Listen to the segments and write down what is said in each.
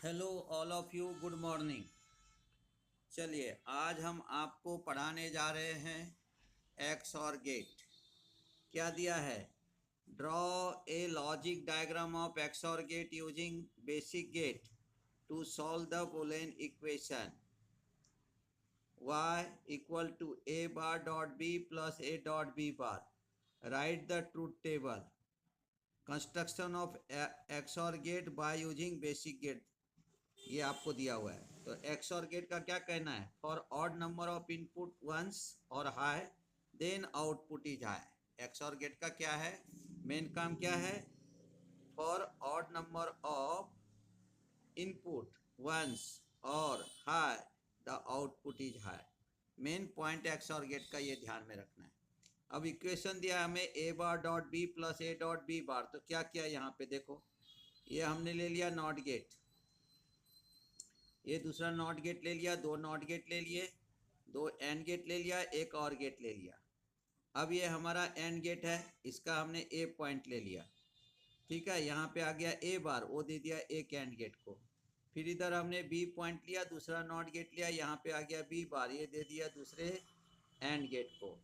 Hello all of you, good morning. चलिए आज हम आपको पढ़ाने जा रहे हैं एक्स और गेट। क्या दिया है? Draw a logic diagram of x और gate using basic gate to solve the following equation. y equal to a bar dot b plus a dot b bar. Write the truth table. Construction of x और gate by using basic gate, ये आपको दिया हुआ है। तो x और gate का क्या कहना है? For odd number of input ones are high then output is high. X और गेट का क्या है? मेन काम क्या है? For odd number of input ones are high the output is high. Main point x और गेट का ये ध्यान में रखना है। अब इक्वेशन दिया है हमें A bar dot B plus A dot B bar. तो क्या किया यहाँ पे देखो, ये हमने ले लिया नॉट गेट, ये दूसरा नॉट गेट ले लिया, दो नॉट गेट ले लिए, दो एंड गेट ले लिया, एक और गेट ले लिया। अब ये हमारा एंड गेट है, इसका हमने ए पॉइंट ले लिया। ठीक है, यहाँ पे आ गया ए बार, वो दे दिया एक एंड गेट को। फिर इधर हमने बी पॉइंट लिया, दूसरा नॉट गेट लिया, यहाँ पे आ गया बी बार, ये दे दिया दूसरे एंड गेट को।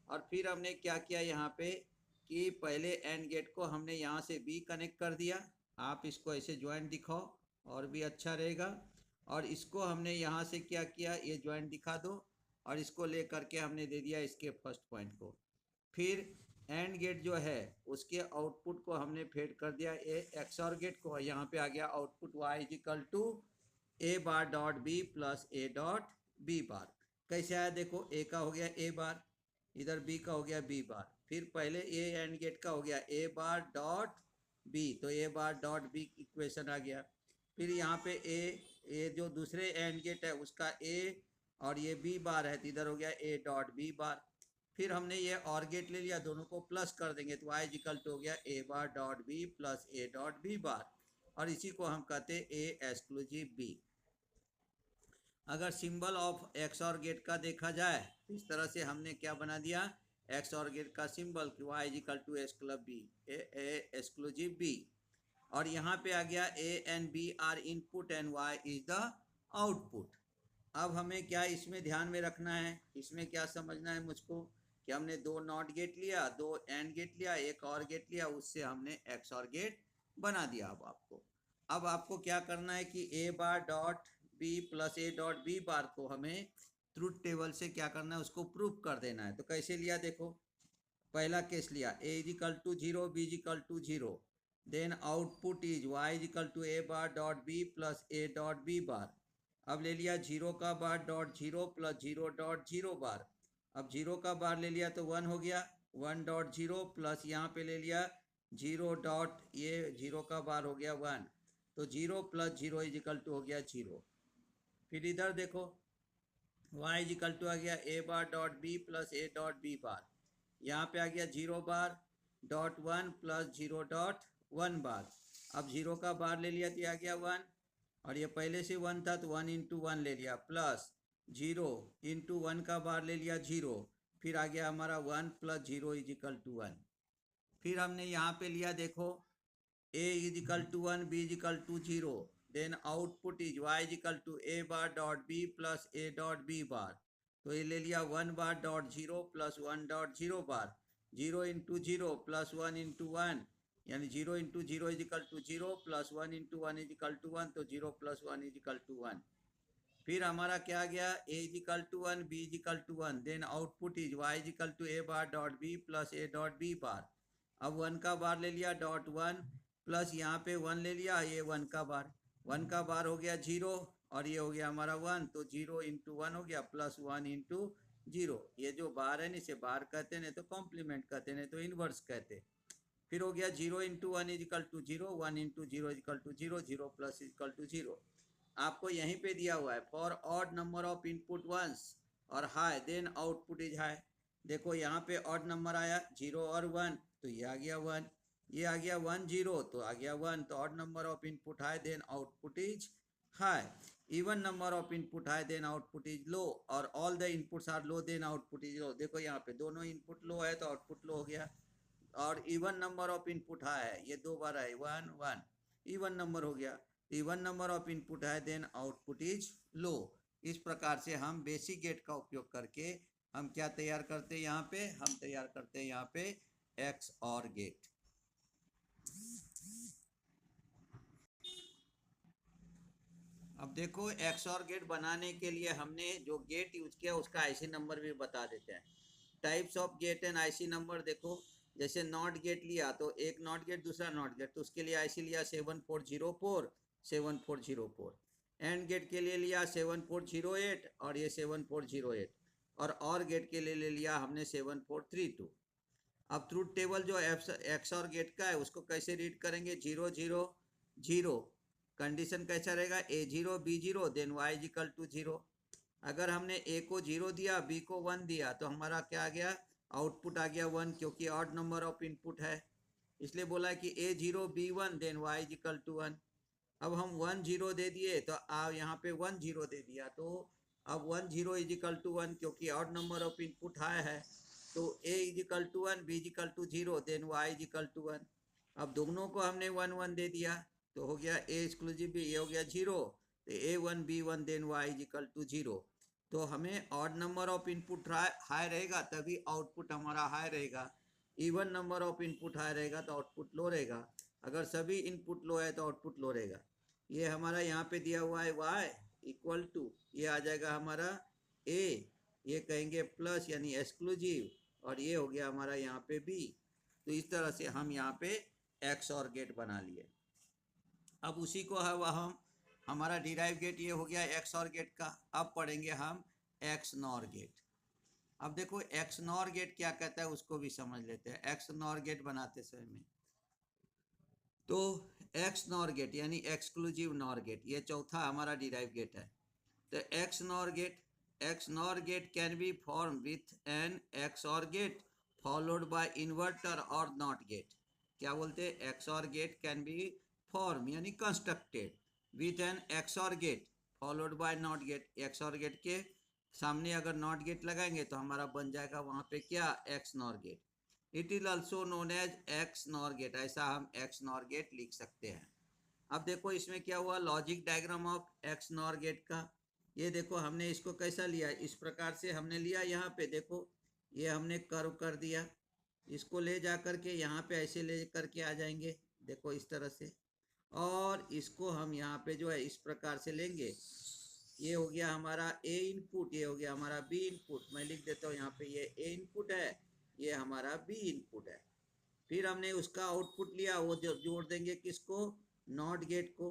और फिर हमने क्या किया यहाँ पे कि पहले एंड गेट को हमने यहाँ से बी कनेक्ट कर दिया। आप इसको ऐसे ज्वाइंट दिखाओ और भी अच्छा रहेगा। और इसको हमने यहाँ से क्या किया, ये ज्वाइंट दिखा दो, और इसको ले करके हमने दे दिया इसके फर्स्ट पॉइंट को। फिर एंड गेट जो है उसके आउटपुट को हमने फेड कर दिया ए एक्स और गेट को। यहाँ पे आ गया output y is equal to A bar dot B plus A dot B bar. कैसे आया देखो, ए का हो गया ए बार, इधर बी का हो गया बी बार, फिर पहले ए एंड गेट का हो गया ए बार डॉट बी, तो ए बार डॉट बी इक्वेशन आ गया। फिर यहाँ पे ए जो दूसरे एंड गेट है उसका ए और ये बी बार है, तो इधर हो गया ए डॉट बी बार। फिर हमने ये और गेट ले लिया, दोनों को प्लस कर देंगे तो y इक्वल टू हो गया A bar dot B plus A dot B bar. और इसी को हम कहते हैं ए एक्सक्लूसिव बी। अगर सिंबल ऑफ एक्स और गेट का देखा जाए तो इस तरह से हमने क्या बना दिया, एक्स और गेट का सिंबल कि y equal to x club B, A exclusive B. और यहाँ पे आ गया A and B are input and y is the output. अब हमें क्या इसमें ध्यान में रखना है, इसमें क्या समझना है मुझको कि हमने दो नॉट गेट लिया, दो एंड गेट लिया, एक और गेट लिया, उससे हमने एक्स और गेट बना दिया। अब आपको क्या करना है कि A bar dot B plus A dot B bar को हमें ट्रूथ टेबल से क्या करना है, उसको प्रूफ कर देना है। तो कैसे लिया देखो, पहला केस लिया A is equal to zero, B is equal to zero, then output is Y is equal to A bar dot B plus A dot B bar. अब ले लिया जीरो का bar dot zero plus zero dot zero bar. अब zero का बार ले लिया तो one हो गया, वन डॉट जीरो प्लस यहाँ पे ले लिया जीरो डॉट, ये जीरो का बार हो गया वन, तो zero plus zero is equal to हो गया जीरो। फिर इधर देखो y इज इक्वल टू आ गया A bar dot B plus A dot B bar. यहाँ पे आ गया zero bar dot one plus zero dot one bar. अब जीरो का बार ले लिया तो आ गया वन, और ये पहले से वन था तो वन इंटू वन ले लिया, प्लस जीरो इंटू वन का बार ले लिया जीरो, फिर आ गया हमारा one plus zero is equal to one. फिर हमने यहाँ पे लिया देखो a is equal to one, B is equal to zero, then output is y is equal to A bar dot B plus A dot B bar. तो ये ले लिया one bar dot zero plus one dot zero bar, zero into zero plus one into one, यानी zero into zero is equal to zero plus one into one is equal to one, तो zero plus one is equal to one. फिर हमारा क्या आ गया, A is equal to one, B is equal to one, then output is Y is equal to A bar dot B plus A dot B bar. अब one का बार ले लिया dot one, plus यहाँ पे वन ले लिया, ये one का बार, वन का बार हो गया जीरो, और ये हो गया हमारा वन, तो जीरो इंटू वन हो गया प्लस वन इंटू जीरो। ये जो बार है ना इसे बार कहते हैं, नहीं तो कॉम्प्लीमेंट कहते हैं, नहीं तो इनवर्स कहते हैं। फिर हो गया zero into one is equal to zero, one into zero is equal to zero, zero plus is equal to zero. आपको यहीं पे दिया हुआ है for odd number of input ones are high then output is high. देखो यहाँ पे odd number आया जीरो और वन, तो ये आ गया वन, ये आ गया वन जीरो तो आ गया वन, तो odd number of input high then output is high. Even number of input high then output is low, और all the inputs are low then output is low. देखो यहाँ पे दोनों इनपुट लो है तो आउटपुट लो हो गया। और even number of input high है, ये दो बार है वन वन, इवन नंबर हो गया। इवन नंबर ऑफ इनपुट है देन आउटपुट इज लो। इस प्रकार से हम बेसिक गेट का उपयोग करके हम क्या तैयार करते हैं, यहाँ पे हम तैयार करते हैं यहाँ पे एक्स और गेट। अब देखो एक्स और गेट बनाने के लिए हमने जो गेट यूज किया उसका आईसी नंबर भी बता देते हैं। Types of gate and IC number देखो, जैसे नॉट गेट लिया तो एक नॉट गेट दूसरा नॉट गेट, तो उसके लिए आईसी लिया 7404 7404। एंड गेट के लिए लिया 7408 और ये 7408, और गेट के लिए ले लिया हमने 7432। अब ट्रूथ टेबल जो एक्स और गेट का है उसको कैसे रीड करेंगे, 0 0 0। कंडीशन कैसा रहेगा, A0 B0 then y is equal to 0। अगर हमने ए को 0 दिया बी को 1 दिया तो हमारा क्या आ गया, आउटपुट आ गया 1, क्योंकि ऑड नंबर ऑफ इनपुट है, इसलिए बोला है कि A0 B1 then y is equal to 1। अब हम 1 0 दे दिए तो आप यहाँ पे 1 0 दे दिया, तो अब 1 0 इज इक्वल टू 1, क्योंकि odd number of input high है, तो a is equal to 1 b is equal to 0 then y is equal to 1। अब दोनों को हमने 1 1 दे दिया तो हो गया a एक्सक्लूसिव b, ये हो गया 0, तो a1 b1 then y is equal to 0। तो हमें odd number of input high रहेगा तभी आउटपुट हमारा हाई रहेगा, even number of input high रहेगा तो आउटपुट लो रहेगा, अगर सभी इनपुट लो है तो आउटपुट लो रहेगा। ये हमारा यहाँ पे दिया हुआ है y इक्वल टू, ये आ जाएगा हमारा a, ये कहेंगे प्लस यानी एक्सक्लूसिव, और ये हो गया हमारा यहाँ पे b। तो इस तरह से हम यहाँ पे एक्स और गेट बना लिए। अब उसी को है वह हम हमारा डिराइव गेट ये हो गया एक्स और गेट का। अब पढ़ेंगे हम एक्स नॉर गेट। अब देखो एक्स नॉर गेट क्या कहता है उसको भी समझ लेते हैं। एक्स नॉर गेट बनाते समय में तो एक्स नॉर गेट यानी एक्सक्लूसिव नॉर गेट, ये चौथा हमारा डिराइव गेट है। तो X nor gate can be form with an X और गेट फॉलोड बाय इन्वर्टर और नॉट गेट। क्या बोलते हैं, एक्स और गेट कैन बी फॉर्म यानी कंस्ट्रक्टेड विथ एन एक्स और gate followed by not gate. X और गेट के सामने अगर नॉट गेट लगाएंगे तो हमारा बन जाएगा वहां पे क्या, X nor gate. It is also known as X nor gate, ऐसा हम एक्स नॉर गेट लिख सकते हैं। अब देखो इसमें क्या हुआ, logic diagram of X nor gate का। ये देखो हमने इसको कैसा लिया, इस प्रकार से हमने लिया, यहाँ पे देखो ये हमने कर्व कर दिया, इसको ले जा करके यहाँ पे ऐसे ले करके आ जाएंगे, देखो इस तरह से, और इसको हम यहाँ पे जो है इस प्रकार से लेंगे। ये हो गया हमारा ए इनपुट, ये हो गया हमारा बी इनपुट। मैं लिख देता हूँ यहाँ पे, ये ए इनपुट है, ये हमारा बी इनपुट है। फिर हमने उसका आउटपुट लिया, वो जोड़ देंगे किसको, नॉट गेट को।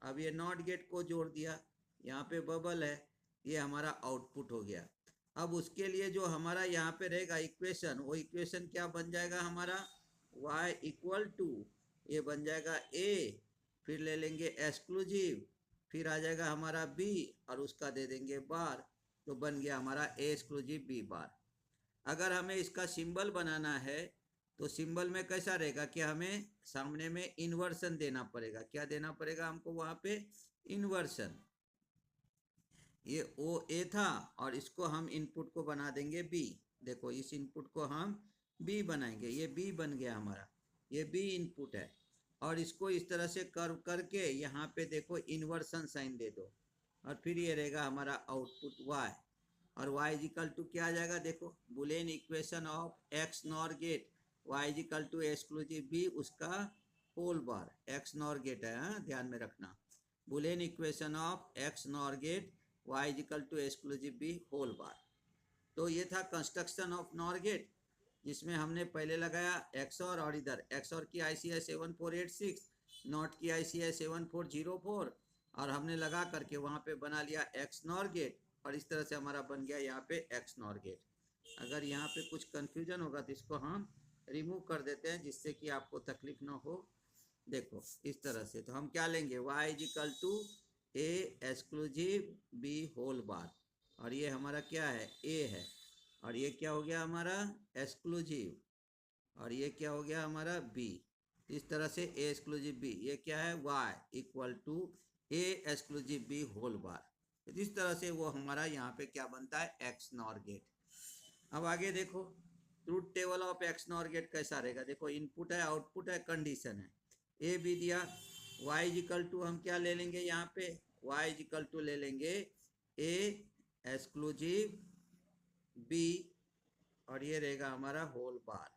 अब ये नॉट गेट को जोड़ दिया, यहाँ पे बबल है, ये हमारा आउटपुट हो गया। अब उसके लिए जो हमारा यहाँ पे रहेगा इक्वेशन, वो इक्वेशन क्या बन जाएगा हमारा, y इक्वल टू, ये बन जाएगा a, फिर ले लेंगे एक्सक्लूसिव, फिर आ जाएगा हमारा b और उसका दे देंगे बार, तो बन गया हमारा a एक्सक्लूसिव b बार। अगर हमें इसका सिंबल बनाना है तो सिंबल में कैसा रहेगा कि हमें सामने में इन्वर्सन देना पड़ेगा। क्या देना पड़ेगा हमको वहां पे, इन्वर्सन। ये ओ ए था और इसको हम इनपुट को बना देंगे बी। देखो इस इनपुट को हम बी बनाएंगे, ये बी बन गया हमारा, ये बी इनपुट है। और इसको इस तरह से कर्व करके यहाँ पे देखो इन्वर्सन साइन दे दो, और फिर ये रहेगा हमारा आउटपुट y। और y इज इक्वल टू क्या आ जाएगा, देखो Boolean equation of X nor gate, y is equal to exclusive b उसका whole bar. X nor gate है, हाँ ध्यान में रखना, Boolean equation of X nor gate y is equal to exclusive b whole bar. तो ये था construction of nor gate, जिसमें हमने पहले लगाया XOR, और इधर XOR की आईसी है 7486, नॉट की आईसी है 7404, और हमने लगा करके वहाँ पे बना लिया एक्स नॉर गेट, और इस तरह से हमारा बन गया यहाँ पे एक्स नॉर गेट। अगर यहाँ पे कुछ कंफ्यूजन होगा तो इसको हम रिमूव कर देते हैं जिससे कि आपको तकलीफ ना हो। देखो इस तरह से, तो हम क्या लेंगे, y is equal to a exclusive b whole bar, और ये हमारा क्या है, a है, और ये क्या हो गया हमारा एक्सक्लूसिव, और ये क्या हो गया हमारा b। इस तरह से a एक्सक्लूसिव b, ये क्या है y equal to a exclusive b whole bar. इस तरह से वो हमारा यहाँ पे क्या बनता है, एक्स नॉर गेट। अब आगे देखो truth table of X nor gate कैसा रहेगा। देखो इनपुट है, आउटपुट है, कंडीशन है, ए बी दिया, y इज इक्वल टू हम क्या ले लेंगे यहाँ पे, y इज इक्वल टू ले लेंगे a एक्सक्लूसिव b और ये रहेगा हमारा होल बार।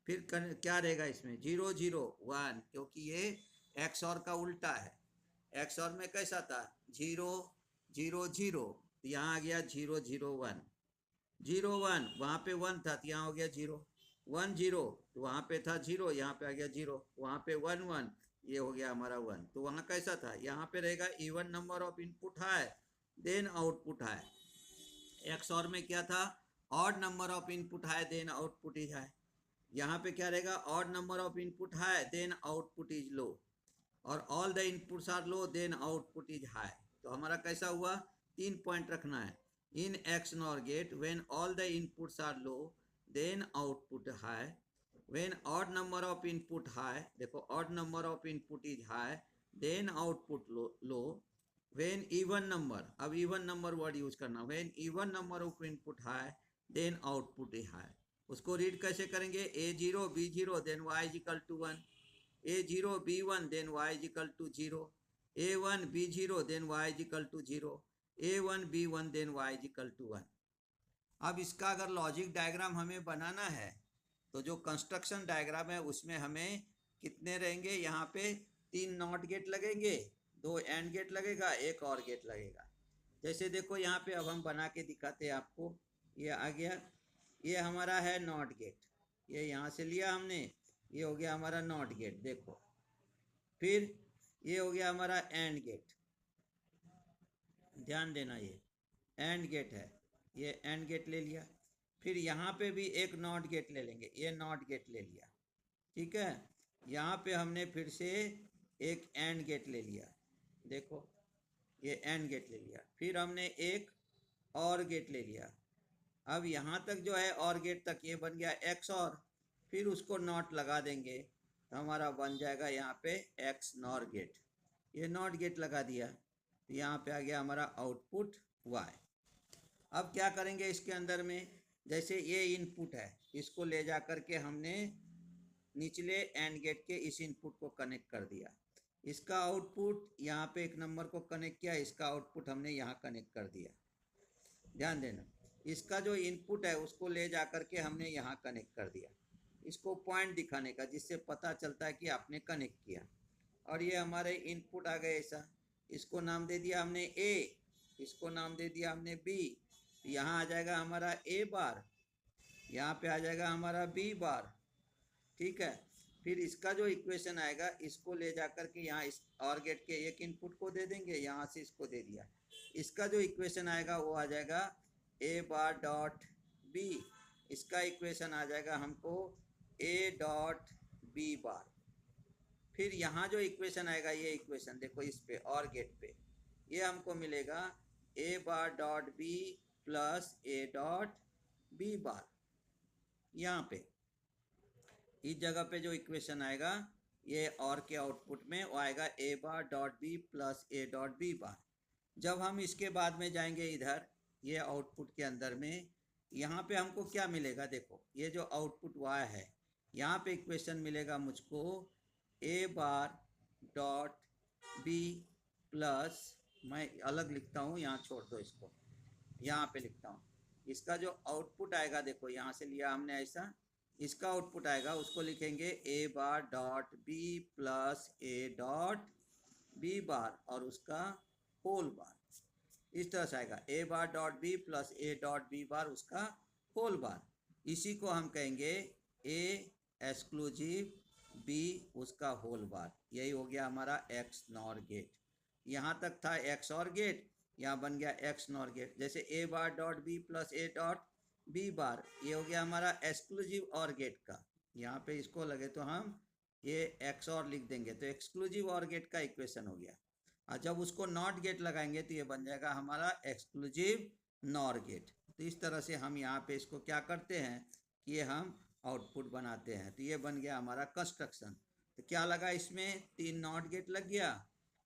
फिर क्या रहेगा इसमें 0 0 1, क्योंकि ये एक्स और का उल्टा है। एक्स और में कैसा था 0 0 0, तो यहाँ आ गया 0 0 1 0 1, वहाँ पे 1 था तो यहाँ हो गया 0 1 0, तो वहाँ पे था 0, यहाँ पे आ गया 0, वहाँ पे 1 1, ये हो गया हमारा 1। तो वहाँ कैसा था, यहाँ पे रहेगा even number of input high then output high. XOR में क्या था odd number of input high then output is high. यहाँ पे क्या रहेगा odd number of input high then output is low, और all the inputs are low then output is high. तो हमारा कैसा हुआ, 3 पॉइंट रखना है। In x nor gate when all the inputs are low then output high, when odd number of input high, देखो odd number of input is high then output low, when even number, अब even number word use करना, when even number of input high then output is high. उसको read कैसे करेंगे, a0 b0 then y is equal to 1, a0 b1 then y is equal to 0, a1 b0 then y is equal to 0, a1 b1 then y is equal to 1। अब इसका अगर logic diagram हमें बनाना है तो जो construction diagram है उसमें हमें कितने रहेंगे, यहाँ पे 3 नॉट गेट लगेंगे, 2 एंड गेट लगेगा, 1 और गेट लगेगा। जैसे देखो यहाँ पे अब हम बना के दिखाते हैं आपको। ये आ गया, ये हमारा है नॉट गेट, ये यहाँ से लिया हमने, ये हो गया हमारा नॉट गेट देखो। फिर ये हो गया हमारा एंड गेट, ध्यान देना ये एंड गेट है, ये एंड गेट ले लिया। फिर यहाँ पे भी एक नॉट गेट ले लेंगे, ये नॉट गेट ले लिया, ठीक है। यहाँ पे हमने फिर से एक एंड गेट ले लिया, देखो ये एंड गेट ले लिया। फिर हमने एक और गेट ले लिया। अब यहाँ तक जो है और गेट तक ये बन गया एक्स और, फिर उसको नॉट लगा देंगे तो हमारा बन जाएगा यहाँ पे एक्स नॉर गेट। ये नॉट गेट लगा दिया तो यहाँ पे आ गया हमारा आउटपुट वाई। अब क्या करेंगे इसके अंदर में, जैसे ये इनपुट है इसको ले जा कर के हमने निचले एंड गेट के इस इनपुट को कनेक्ट कर दिया, इसका आउटपुट यहाँ पे एक नंबर को कनेक्ट किया, इसका आउटपुट हमने यहाँ कनेक्ट कर दिया। ध्यान देना, इसका जो इनपुट है उसको ले जा कर के हमने यहाँ कनेक्ट कर दिया, इसको पॉइंट दिखाने का जिससे पता चलता है कि आपने कनेक्ट किया। और ये हमारे इनपुट आ गए ऐसा, इसको नाम दे दिया हमने ए, इसको नाम दे दिया हमने बी, यहाँ आ जाएगा हमारा ए बार, यहाँ पे आ जाएगा हमारा बी बार, ठीक है। फिर इसका जो इक्वेशन आएगा इसको ले जा कर के यहाँ इस और गेट के एक इनपुट को दे देंगे, यहाँ से इसको दे दिया, इसका जो इक्वेशन आएगा वो आ जाएगा ए बार डॉट बी, इसका इक्वेशन आ जाएगा हमको ए डॉट बी बार। फिर यहाँ जो इक्वेशन आएगा ये इक्वेशन देखो इस पे और गेट पे, ये हमको मिलेगा A bar dot B plus A dot B bar. यहाँ पे इस जगह पे जो इक्वेशन आएगा ये और के आउटपुट में वो आएगा A bar dot B plus A dot B bar. जब हम इसके बाद में जाएंगे इधर ये आउटपुट के अंदर में, यहाँ पे हमको क्या मिलेगा, देखो ये जो आउटपुट वाई है यहाँ पे इक्वेशन मिलेगा मुझको ए बार डॉट बी प्लस, मैं अलग लिखता हूँ यहाँ छोड़ दो इसको, यहाँ पे लिखता हूँ, इसका जो आउटपुट आएगा देखो यहाँ से लिया हमने ऐसा, इसका आउटपुट आएगा उसको लिखेंगे A bar dot B plus A dot B bar और उसका होल बार, इस तरह से आएगा A bar dot B plus A dot B bar उसका होल बार। इसी को हम कहेंगे ए एक्सक्लूसिव बी उसका होल बार। यही हो गया हमारा एक्स नॉर गेट। यहाँ तक था एक्स और गेट, यहाँ बन गया एक्स नॉर गेट। जैसे A bar dot B plus A dot B bar, ये हो गया हमारा एक्सक्लूसिव और गेट का, यहाँ पे इसको लगे तो हम ये एक्स और लिख देंगे तो एक्सक्लूसिव और गेट का इक्वेशन हो गया। और जब उसको नॉट गेट लगाएंगे तो ये बन जाएगा हमारा एक्सक्लूसिव नॉर गेट। तो इस तरह से हम यहाँ पे इसको क्या करते हैं कि ये हम आउटपुट बनाते हैं। तो ये बन गया हमारा कंस्ट्रक्शन। तो क्या लगा इसमें, 3 नॉट गेट लग गया,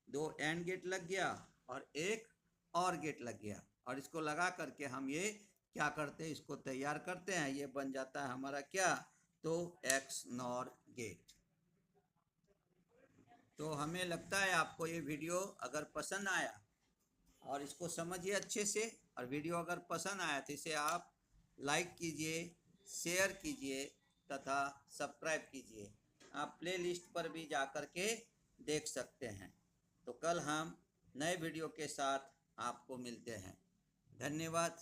2 एंड गेट लग गया और एक और गेट लग गया, और इसको लगा करके हम ये क्या करते हैं, इसको तैयार करते हैं। ये बन जाता है हमारा क्या, तो एक्स नॉर गेट। तो हमें लगता है आपको ये वीडियो अगर पसंद आया और इसको समझिए अच्छे से, और वीडियो अगर पसंद आया तो इसे आप लाइक कीजिए, शेयर कीजिए तथा सब्सक्राइब कीजिए। आप प्लेलिस्ट पर भी जा कर के देख सकते हैं। तो कल हम नए वीडियो के साथ आपको मिलते हैं। धन्यवाद।